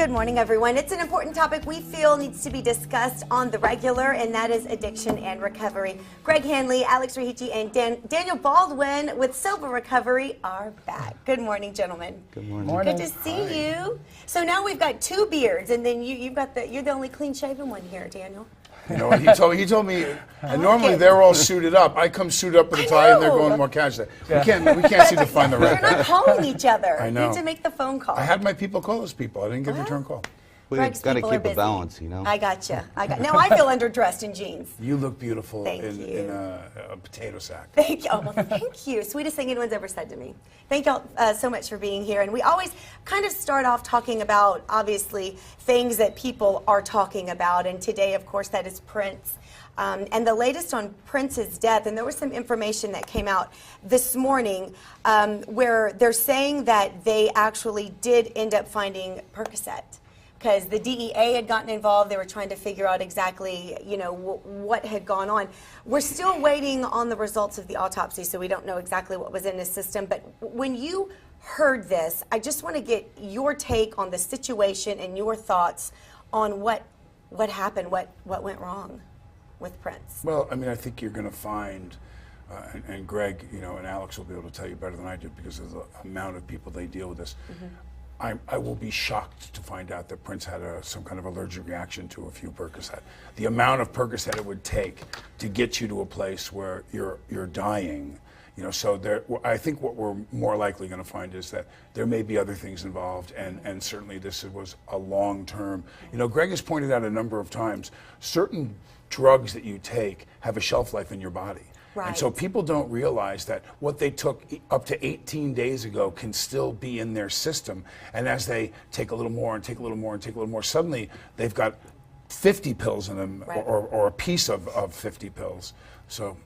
Good morning, everyone. It's an important topic we feel needs to be discussed on the regular, and that is addiction and recovery. Greg Hanley, Alex Rahichi, and Daniel Baldwin with Soba Recovery are back. Good morning, gentlemen. Good morning. Good to see you. So now we've got two beards, and then you're the only clean-shaven one here, Daniel. You know what he told me, and normally they're all suited up. I come suited up with a tie, and they're going more casual. Yeah. We can't seem to find the right. They're not calling each other. I know. You need to make the phone call. I had my people call those people. I didn't get a return call. We've got to keep a balance, you know. I gotcha. Now I feel underdressed in jeans. You look beautiful in a potato sack. Thank you. Oh, well, thank you. Sweetest thing anyone's ever said to me. Thank y'all so much for being here. And we always kind of start off talking about, obviously, things that people are talking about. And today, of course, that is Prince. And the latest on Prince's death, and there was some information that came out this morning where they're saying that they actually did end up finding Percocet. Because the DEA had gotten involved, they were trying to figure out exactly, you know, what had gone on. We're still waiting on the results of the autopsy, so we don't know exactly what was in his system. But when you heard this, I just want to get your take on the situation and your thoughts on what happened, what went wrong with Prince. Well, I mean, I think you're going to find, and Greg, you know, and Alex will be able to tell you better than I do because of the amount of people they deal with this. Mm-hmm. I will be shocked to find out that Prince had some kind of allergic reaction to a few Percocet. The amount of Percocet it would take to get you to a place where you're dying, you know. So I think what we're more likely going to find is that there may be other things involved, and certainly this was a long-term. You know, Greg has pointed out a number of times, certain drugs that you take have a shelf life in your body. Right. And so people don't realize that what they took up to 18 days ago can still be in their system. And as they take a little more and take a little more and take a little more, suddenly they've got 50 pills in them, right, or a piece of 50 pills. So,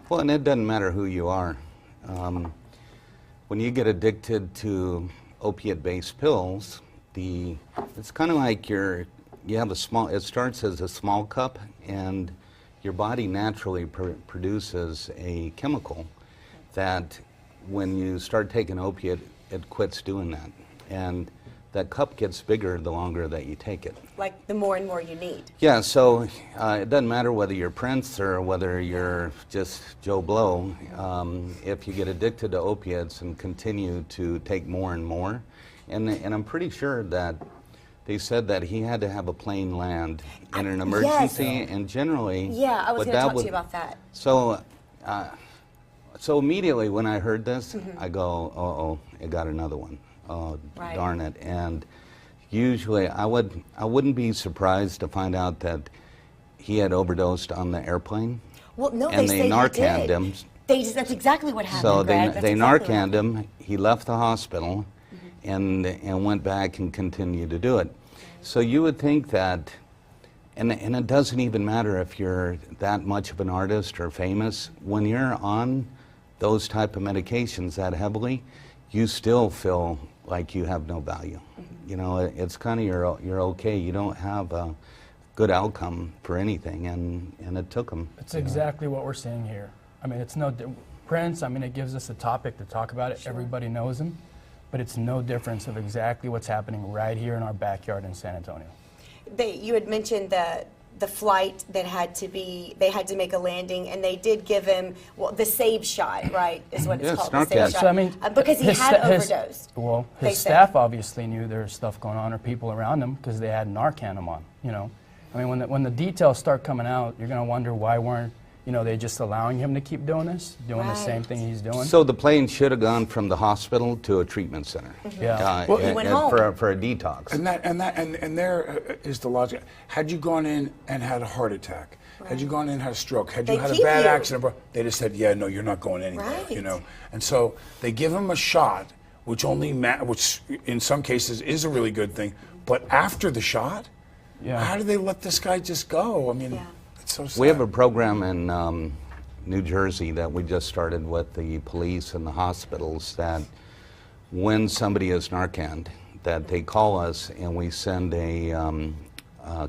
well, and it doesn't matter who you are. When you get addicted to opiate-based pills, it's kind of like you have a small. It starts as a small cup, and your body naturally produces a chemical that when you start taking opiate, it quits doing that. And that cup gets bigger the longer that you take it. Like the more and more you need. Yeah, so it doesn't matter whether you're Prince or whether you're just Joe Blow. If you get addicted to opiates and continue to take more and more, and I'm pretty sure that they said that he had to have a plane land in an emergency, yes, and generally... Yeah, I was going to talk to you about that. So, so immediately when I heard this, mm-hmm, I go, uh-oh, it got another one. Oh, right, darn it. And usually I wouldn't be surprised to find out that he had overdosed on the airplane. Well, no, and they Narcaned him. That's exactly what happened, so Greg. they Narcaned him. He left the hospital, and went back and continued to do it. So you would think that, and it doesn't even matter if you're that much of an artist or famous, when you're on those type of medications that heavily, you still feel like you have no value. Mm-hmm. You know, it's kind of you're okay. You don't have a good outcome for anything, and it took him. It's exactly what we're seeing here. I mean, it's Prince, I mean, it gives us a topic to talk about it. Sure. Everybody knows him. But it's no difference of exactly what's happening right here in our backyard in San Antonio. You had mentioned the flight that they had to make a landing, and they did give him the save shot, right, is what it's called, the save shot. So, I mean, because he had overdosed. Well, his staff obviously knew there was stuff going on, or people around him, because they had Narcan him on, you know. I mean, when the details start coming out, you're going to wonder why weren't, you know, they're just allowing him to keep doing this, doing the same thing he's doing. So the plane should have gone from the hospital to a treatment center. Mm-hmm. Yeah. Well, he went home for a detox. And there is the logic. Had you gone in and had a heart attack, right, had you gone in and had a stroke, had you had a bad accident, they just said, yeah, no, you're not going anywhere. Right. You know. And so they give him a shot, which which in some cases is a really good thing. But after the shot, how do they let this guy just go? I mean. Yeah. So we have a program in New Jersey that we just started with the police and the hospitals that when somebody is Narcaned, that they call us and we send a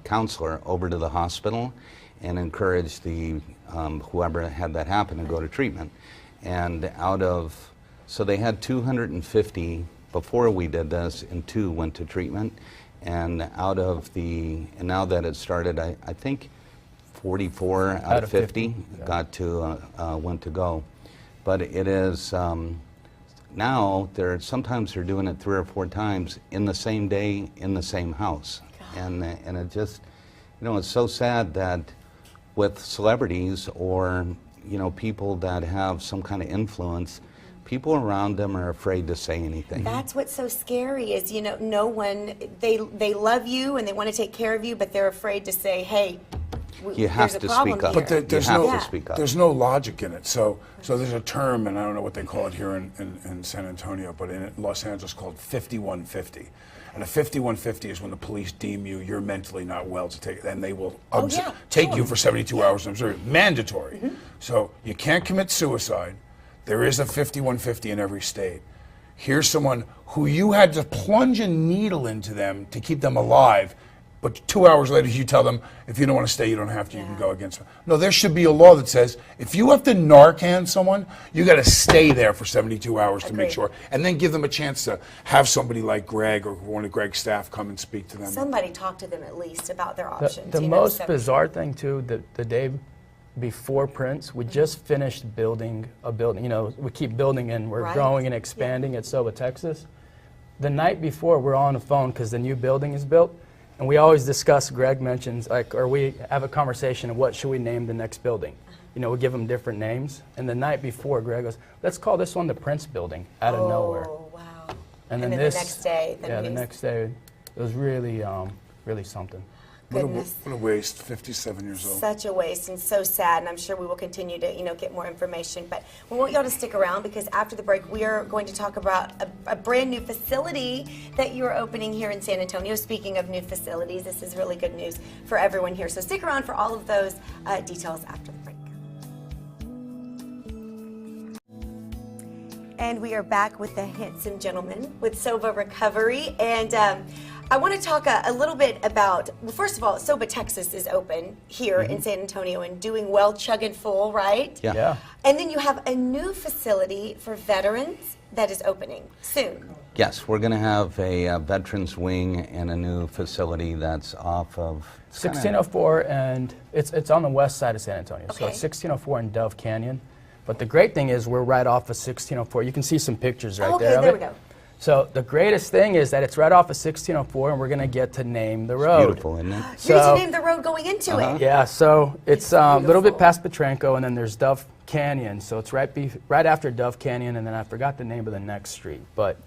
counselor over to the hospital and encourage whoever had that happen to go to treatment. And so they had 250 before we did this, and 2 went to treatment. and now that it started, I think 44 out of 50 got to went to go. But it is now sometimes they're doing it 3 or 4 times in the same day in the same house, and it just, it's so sad that with celebrities or people that have some kind of influence, people around them are afraid to say anything. That's what's so scary is, no one, they love you and they want to take care of you, but they're afraid to say, hey, you have to speak up. But there's you have to speak up. There's no logic in it. So there's a term, and I don't know what they call it here in San Antonio, but in Los Angeles called 5150. And a 5150 is when the police deem you're mentally not well to take it, and they will take you for 72 hours. Mandatory. So you can't commit suicide. There is a 5150 in every state. Here's someone who you had to plunge a needle into them to keep them alive, but 2 hours later you tell them, if you don't want to stay, you don't have to, you can go against them. No, there should be a law that says, if you have to Narcan someone, you got to stay there for 72 hours to make sure, and then give them a chance to have somebody like Greg or one of Greg's staff come and speak to them. Somebody talk to them at least about their options. The most bizarre thing too, the day before Prince, we just finished building a building. We keep building and we're growing and expanding at Soba, Texas. The night before, we're on the phone because the new building is built, and we always discuss, Greg mentions, or we have a conversation of what should we name the next building. We give them different names, and the night before, Greg goes, let's call this one the Prince Building, out of nowhere. Oh, wow. And then the next day. The next day, it was really, really something. Goodness. What a waste, 57 years old. Such a waste and so sad, and I'm sure we will continue to get more information. But we want y'all to stick around because after the break we are going to talk about a brand new facility that you're opening here in San Antonio. Speaking of new facilities, this is really good news for everyone here. So stick around for all of those details after the break. And we are back with the handsome gentleman with Soba Recovery. And I want to talk a little bit about, well, first of all, Soba, Texas is open here in San Antonio and doing well, chugging full, right? Yeah. And then you have a new facility for veterans that is opening soon. Yes, we're going to have a veterans wing and a new facility that's off of 1604, and it's on the west side of San Antonio. So it's 1604 in Dove Canyon. But the great thing is we're right off of 1604. You can see some pictures right there. Okay, there we go. So the greatest thing is that it's right off of 1604, and we're going to get to name the road. It's beautiful, isn't it? You get to name the road going into it. Yeah, so it's a little bit past Petrenko, and then there's Dove Canyon. So it's right after Dove Canyon, and then I forgot the name of the next street, but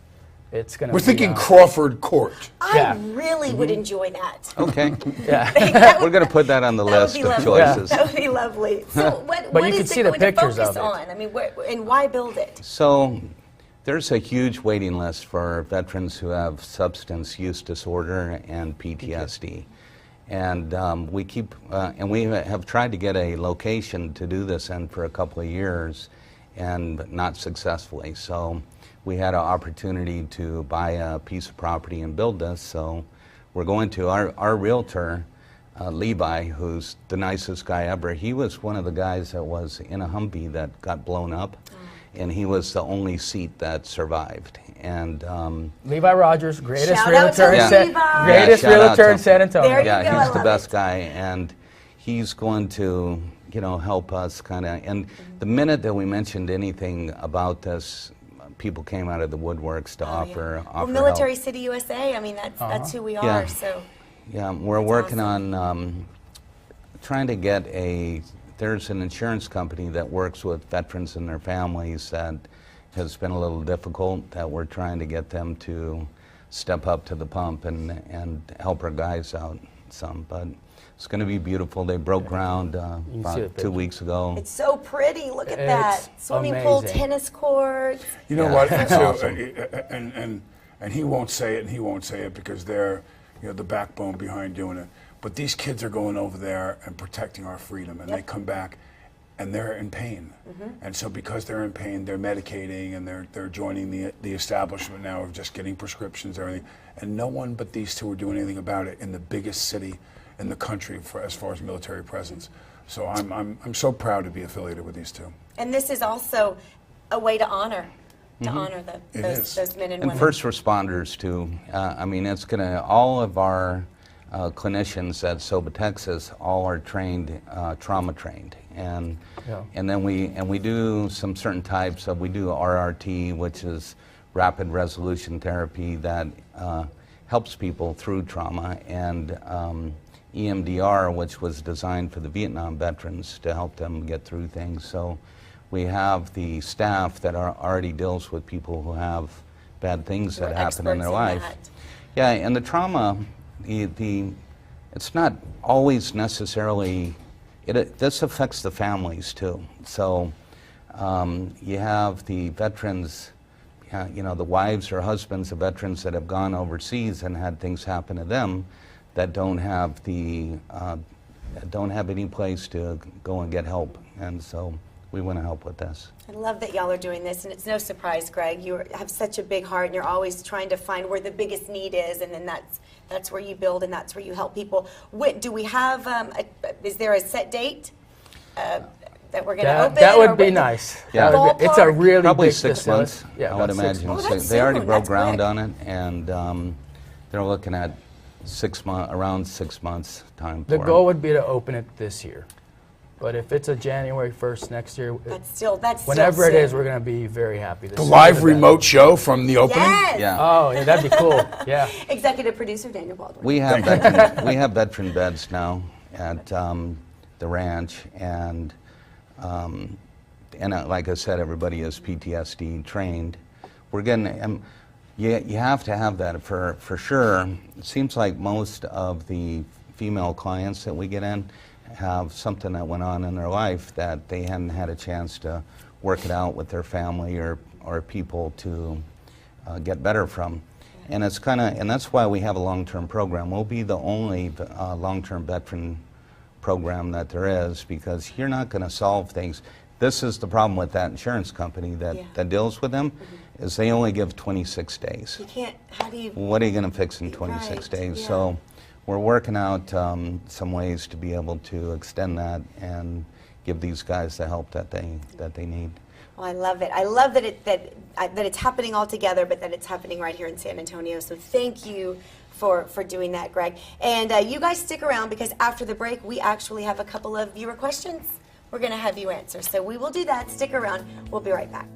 it's going to We're thinking Crawford Court. I really would enjoy that. Okay. Yeah. We're going to put that on the list of choices. That would be lovely. So what you can is see it the going to pictures focus of it. on? I mean, and why build it? So there's a huge waiting list for veterans who have substance use disorder and PTSD. And we have tried to get a location to do this in for a couple of years, and not successfully. So we had an opportunity to buy a piece of property and build this. So we're going to, our realtor, Levi, who's the nicest guy ever, he was one of the guys that was in a Humvee that got blown up. And he was the only seat that survived. And Levi Rogers, greatest Shout out to realtor in San Antonio. There you yeah, go, he's I the love best it. guy, and he's going to, help us kind of. And the minute that we mentioned anything about this, people came out of the woodworks to offer Well, Military help. City USA. I mean, that's who we are. Yeah. So Yeah, we're working awesome. on trying to get there's an insurance company that works with veterans and their families that has been a little difficult, that we're trying to get them to step up to the pump and help our guys out some. But it's going to be beautiful. They broke ground about 2 weeks ago. it's so pretty. Look at that swimming pool, tennis courts. You know Yeah, what? that's So, awesome. and he won't say it, and he won't say it because they're the backbone behind doing it. But these kids are going over there and protecting our freedom, and they come back and they're in pain. And so because they're in pain, they're medicating, and they're joining the establishment now of just getting prescriptions and everything. And no one but these two are doing anything about it in the biggest city in the country as far as military presence. So I'm so proud to be affiliated with these two. And this is also a way to honor to honor those men and And women. first responders too. I mean, it's going to, all of our clinicians at Soba, Texas, all are trained, trauma trained. And then we do some certain types of, we do RRT, which is rapid resolution therapy that helps people through trauma, and EMDR, which was designed for the Vietnam veterans to help them get through things. So we have the staff that already deals with people who have bad things that happen in their life. Yeah, and the trauma, it's not always necessarily, this affects the families too. So you have the veterans, you know, the wives or husbands of veterans that have gone overseas and had things happen to them that don't have any place to go and get help, and so we want to help with this. I love that y'all are doing this, and it's no surprise, Greg. You have such a big heart, and you're always trying to find where the biggest need is, and then that's where you build, and that's where you help people. Do we have? Is there a set date that we're going to open? That would be nice. Yeah. It's a really probably big 6 facility. months. Yeah, I would about 6 imagine. months. Oh, that's They already soon. broke That's ground quick. on it, and they're looking at around 6 months time. The for goal it. would be to open it this year. But if it's a January 1st next year, whenever it is, we're going to be very happy. The live remote show from the opening? Yes. Yeah. Oh, yeah, that'd be cool. Yeah. Executive producer Daniel Baldwin. We have veteran beds now at the ranch, and like I said, everybody is PTSD trained. We're getting. You have to have that for sure. It seems like most of the female clients that we get in have something that went on in their life that they hadn't had a chance to work it out with their family or people to get better from. And it's and that's why we have a long-term program. We'll be the only long-term veteran program that there is, because you're not going to solve things. This is the problem with that insurance company that deals with them, is they only give 26 days. You can't, how do you? What are you going to fix in 26 Right, days? yeah. So we're working out some ways to be able to extend that and give these guys the help that they need. Well, I love it. I love that it's happening all together, but that it's happening right here in San Antonio. So thank you for doing that, Greg. And you guys stick around, because after the break, we actually have a couple of viewer questions we're going to have you answer. So we will do that. Stick around. We'll be right back.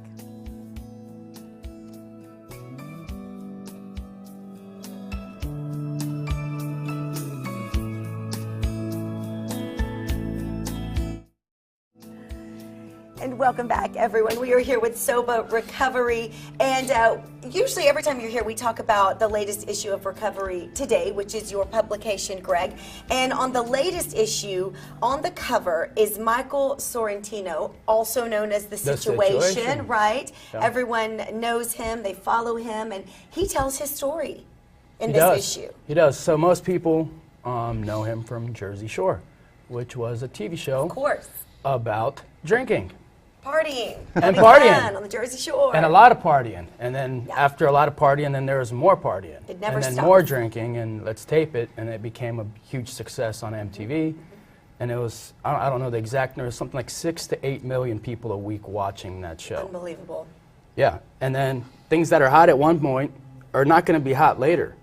And welcome back, everyone. We are here with Soba Recovery, and usually every time you're here, we talk about the latest issue of Recovery Today, which is your publication, Greg. And on the latest issue, on the cover is Michael Sorrentino, also known as The Situation, right? Yeah. Everyone knows him, they follow him, and he tells his story in this issue. He does. So most people know him from Jersey Shore, which was a TV show Of course. about drinking. Partying. And having partying. fun on the Jersey Shore. And a lot of partying. And then Yeah. after a lot of partying, then there was more partying. It never And then stops. more drinking, and let's tape it. And it became a huge success on MTV. And it was, I don't know the exact number, something like 6 to 8 million people a week watching that show. Unbelievable. Yeah. And then things that are hot at one point are not going to be hot later.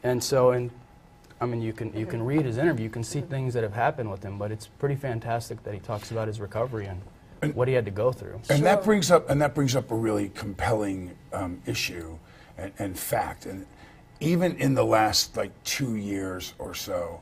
And so, I mean, you can read his interview, you can see things that have happened with him, but it's pretty fantastic that he talks about his recovery and what he had to go through. And that brings up a really compelling issue and fact. And even in the last 2 years or so,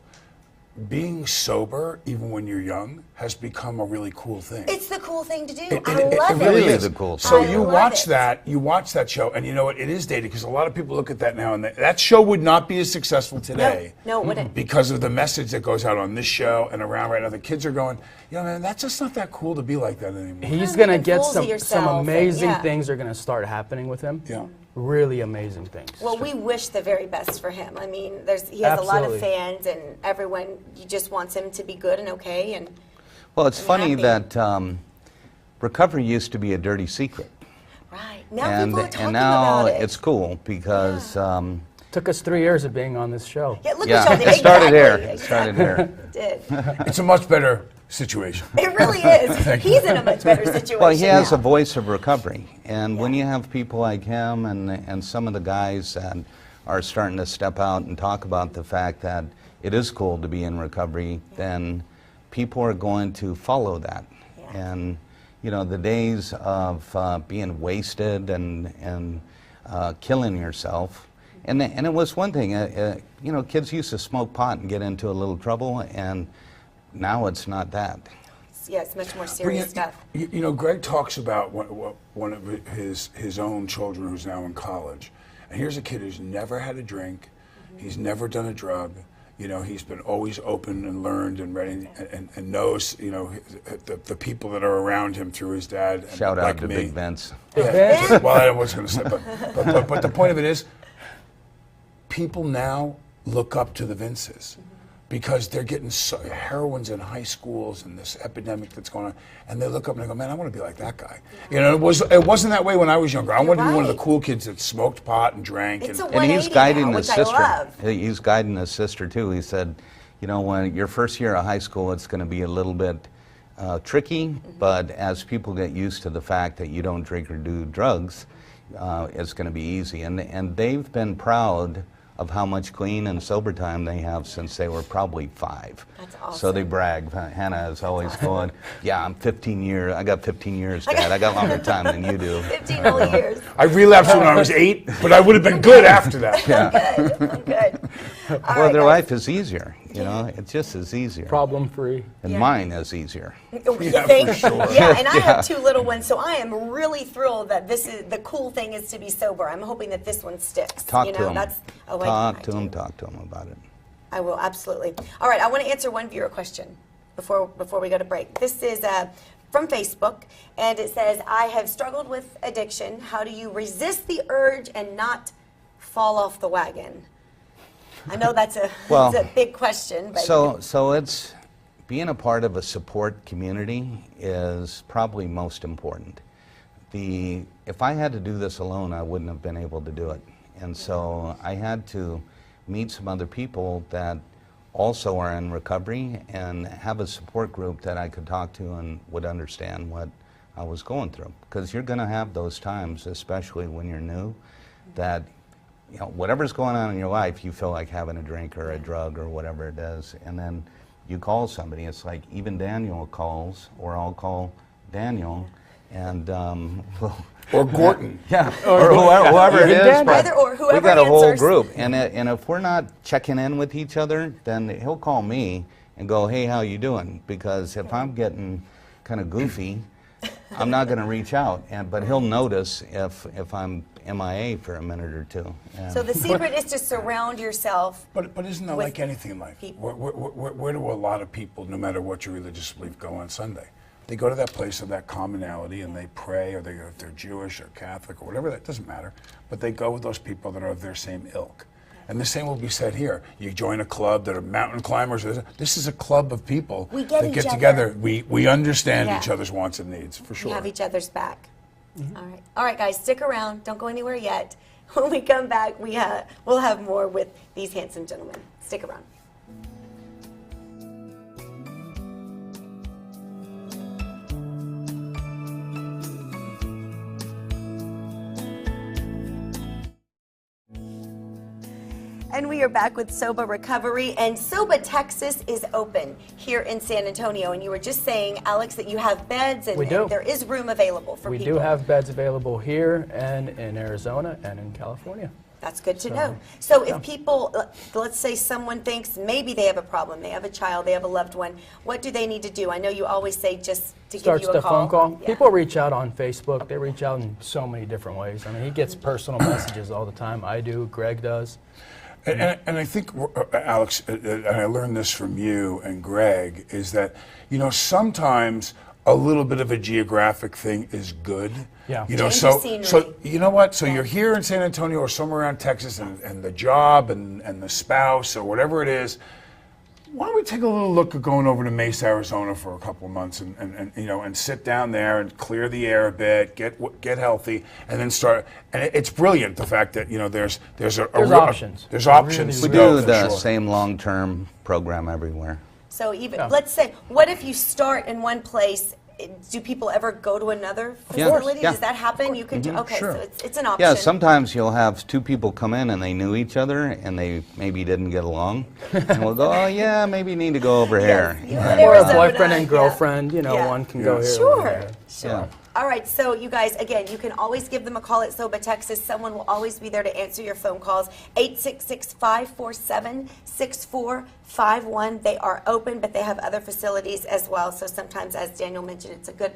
being sober, even when you're young, has become a really cool thing. It's the cool thing to do. It I love it. really is a cool thing. So I you love watch it. that, you watch that show, and you know what? It is dated, because a lot of people look at that now, and that show would not be as successful today. No, it wouldn't. Because of the message that goes out on this show and around right now. The kids are going, man, that's just not that cool to be like that anymore. He's going to Being get fools of some yourself and- amazing yeah. things are going to start happening with him. Yeah. Really amazing things. Well, we wish the very best for him. I mean, he has a lot of Absolutely. fans, and everyone just wants him to be good and okay. And Well, it's funny happy. that recovery used to be a dirty secret, right now, and people are talking now about it. it's cool because. Took us 3 years of being on this show. Yeah, look Yeah, at y'all. it started Exactly. there. It started there. It did. It's a much better situation. It really is. He's in a much better situation. Well, he has now. a voice of recovery, and when you have people like him and some of the guys that are starting to step out and talk about the fact that it is cool to be in recovery, then people are going to follow that. Yeah. And you know, the days of being wasted and killing yourself, and it was one thing. You know, kids used to smoke pot and get into a little trouble, and now it's not that. Yeah, it's much more serious stuff. You know, Greg talks about one of his own children who's now in college. And here's a kid who's never had a drink. He's never done a drug. You know, he's been always open and learned and ready and knows, you know, the people that are around him through his dad. And Shout out like to me. Big Vince. Yeah. Well, I was going to say, but the point of it is, people now look up to the Vinces because they're getting heroines in high schools and this epidemic that's going on, and they look up and they go, man, I want to be like that guy. You know, it wasn't that way when I was younger. I wanted to be one of the cool kids that smoked pot and drank. It's a And he's 180 guiding now, his which I sister. love. He's guiding his sister too. He said, you know, when your first year of high school, it's going to be a little bit tricky, but as people get used to the fact that you don't drink or do drugs, it's going to be easy. And they've been proud of how much clean and sober time they have since they were probably 5. That's awesome. So they brag. Hannah is always going, yeah, I'm 15 years, I got 15 years, Dad. I got longer time than you do. 15 whole years. I relapsed when I was 8, but I would have been good after that. I'm good. All Well, right, their guys. life is easier, you know, it just is easier. Problem free. And Yeah. mine is easier. Yeah, yeah, and I have 2 little ones, so I am really thrilled that this is the cool thing is to be sober. I'm hoping that this one sticks. Talk you to know, them. That's a way Talk to them about it. I will absolutely. All right, I want to answer one viewer question before we go to break. This is from Facebook, and it says, "I have struggled with addiction. How do you resist the urge and not fall off the wagon?" I know that's a Well, it's a big question, but So it's being a part of a support community is probably most important. If I had to do this alone, I wouldn't have been able to do it. And so I had to meet some other people that also are in recovery and have a support group that I could talk to and would understand what I was going through. Because you're going to have those times, especially when you're new, that you know, whatever's going on in your life, you feel like having a drink or a drug or whatever it is, and then you call somebody. It's like even Daniel calls, or I'll call Daniel, and Or Gorton. yeah, or whoever it is. Daniel. But Either or, whoever we got a whole answers. group, and if we're not checking in with each other, then he'll call me and go, "Hey, how you doing?" Because if I'm getting kind of goofy, I'm not going to reach out, but he'll notice if I'm MIA for a minute or two. And so the secret is to surround yourself. But isn't that with like anything in life? people. Where do a lot of people, no matter what your religious belief, go on Sunday? They go to that place of that commonality and they pray, or they go, if they're Jewish or Catholic or whatever, that doesn't matter. But they go with those people that are of their same ilk. And the same will be said here. You join a club that are mountain climbers. This is a club of people We get that each get other. together. We understand Yeah. each other's wants and needs, for We sure. have each other's back. All right, guys, stick around. Don't go anywhere yet. When we come back, we'll have more with these handsome gentlemen. Stick around. And we are back with Soba Recovery, and Soba Texas is open here in San Antonio. And you were just saying, Alex, that you have beds and, We do. and there is room available for We people. do have beds available here and in Arizona and in California. That's good to So, know. So yeah. if people, let's say someone thinks maybe they have a problem, they have a child, they have a loved one, what do they need to do? I know you always say just to Starts give you a the call. phone call. Yeah. People reach out on Facebook. They reach out in so many different ways. I mean, he gets personal messages all the time. I do. Greg does. And I think, Alex, and I learned this from you and Greg, is that, you know, sometimes a little bit of a geographic thing is good. Yeah. You know, Change so the scenery. so you know what? So you're here in San Antonio or somewhere around Texas, and the job and the spouse or whatever it is. Why don't we take a little look at going over to Mesa, Arizona for a couple of months and you know, and sit down there and clear the air a bit, get healthy, and then start. And it's brilliant, the fact that, you know, there's options. There's options. we to go, do for the sure. same long-term program everywhere. So even Yeah. let's say, what if you start in one place? Do people ever go to another Yeah. facility? Yeah. Does that happen? You can do. Okay, Sure. so it's an option. Yeah, sometimes you'll have two people come in and they knew each other and they maybe didn't get along. And we'll go, oh yeah, maybe you need to go over here. you live in Or a Arizona, boyfriend and yeah. girlfriend, you know, Yeah. one can go here. one Sure, there. sure. Yeah. All right, so you guys, again, you can always give them a call at Soba, Texas. Someone will always be there to answer your phone calls. 866-547-6451. They are open, but they have other facilities as well. So sometimes, as Daniel mentioned, it's a good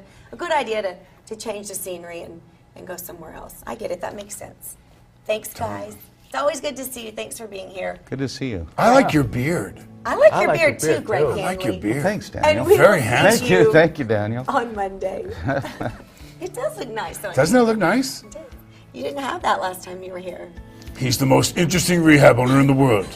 idea to change the scenery and go somewhere else. I get it. That makes sense. Thanks, guys. It's always good to see you. Thanks for being here. Good to see you. I like your beard. I like I your like beard your too, beard, Greg too. Hanley. I like your beard. Thanks, And Daniel. we Very will see handsome. Thank you, Daniel. on Monday. It does look nice, don't Doesn't it look nice? it? You didn't have that last time you were here. He's the most interesting rehab owner in the world.